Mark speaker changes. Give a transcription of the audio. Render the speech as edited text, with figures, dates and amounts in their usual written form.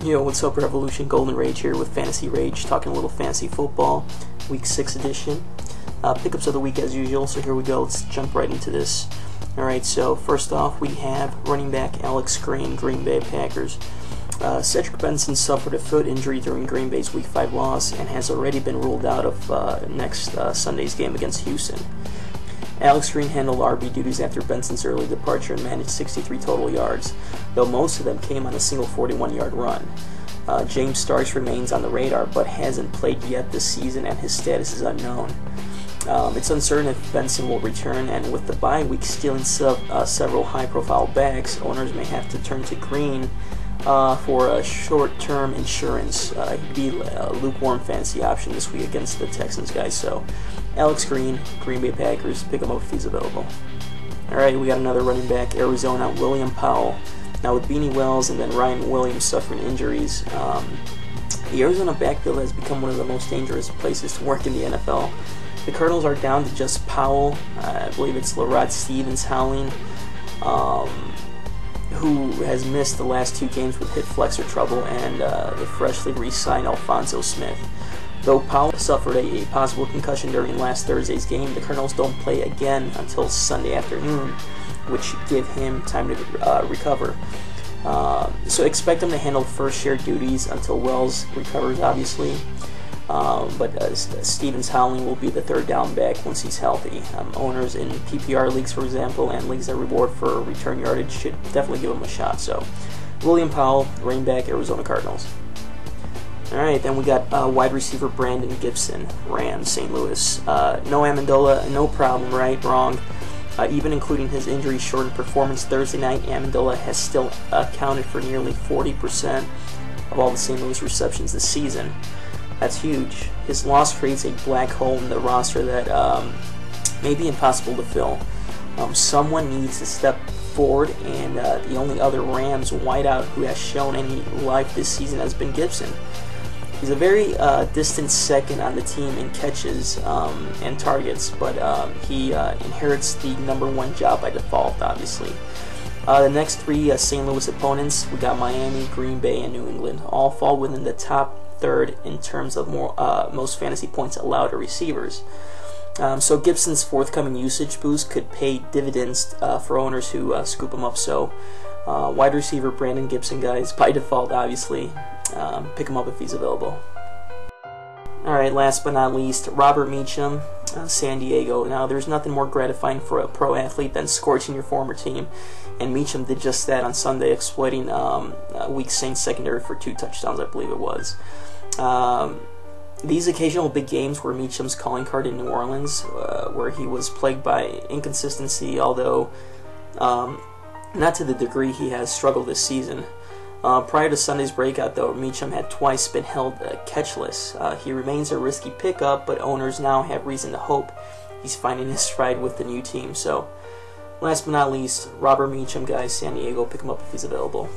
Speaker 1: Yo, what's up, Revolution? Golden Rage here with Fantasy Rage, talking a little fantasy football, Week 6 edition. Pickups of the week as usual, so here we go. Let's jump right into this. Alright, so first off, we have running back Alex Green, Green Bay Packers. Cedric Benson suffered a foot injury during Green Bay's Week 5 loss and has already been ruled out of next Sunday's game against Houston. Alex Green handled RB duties after Benson's early departure and managed 63 total yards, though most of them came on a single 41-yard run. James Starks remains on the radar but hasn't played yet this season and his status is unknown. It's uncertain if Benson will return, and with the bye week stealing several high-profile backs, owners may have to turn to Green for a short-term insurance. He'd be a lukewarm fantasy option this week against the Texans, guys. So, Alex Green, Green Bay Packers, pick him up if he's available. Alright, we got another running back, Arizona, William Powell. Now with Beanie Wells and then Ryan Williams suffering injuries, the Arizona backfield has become one of the most dangerous places to work in the NFL. The Cardinals are down to just Powell, I believe it's Larod Stevens-Howling, who has missed the last 2 games with hip flexor trouble, and the freshly re-signed Alphonso Smith. Though Powell suffered a possible concussion during last Thursday's game, the Cardinals don't play again until Sunday afternoon, which should give him time to recover. So expect him to handle first share duties until Wells recovers, obviously. But Stevens-Howling will be the third down back once he's healthy. Owners in PPR leagues, for example, and leagues that reward for return yardage should definitely give him a shot. So, William Powell, running back, Arizona Cardinals. Alright, then we got wide receiver Brandon Gibson, Rams, St. Louis. No Amendola, no problem, right? Wrong. Even including his injury-shortened performance Thursday night, Amendola has still accounted for nearly 40% of all the St. Louis receptions this season. That's huge. His loss creates a black hole in the roster that may be impossible to fill. Someone needs to step forward, and the only other Rams wideout who has shown any life this season has been Gibson. He's a very distant second on the team in catches and targets, but he inherits the #1 job by default, obviously. The next 3 St. Louis opponents, we got Miami, Green Bay, and New England. All fall within the top third in terms of most fantasy points allowed to receivers. So Gibson's forthcoming usage boost could pay dividends for owners who scoop him up. So wide receiver Brandon Gibson, guys, by default, obviously. Pick him up if he's available. Alright, last but not least, Robert Meacham, San Diego. Now, there's nothing more gratifying for a pro athlete than scorching your former team, and Meacham did just that on Sunday, exploiting weak Saints secondary for 2 touchdowns, I believe it was. These occasional big games were Meacham's calling card in New Orleans, where he was plagued by inconsistency, although not to the degree he has struggled this season. Prior to Sunday's breakout, though, Meacham had twice been held catchless. He remains a risky pickup, but owners now have reason to hope he's finding his stride with the new team. So, last but not least, Robert Meacham, guys, San Diego, pick him up if he's available.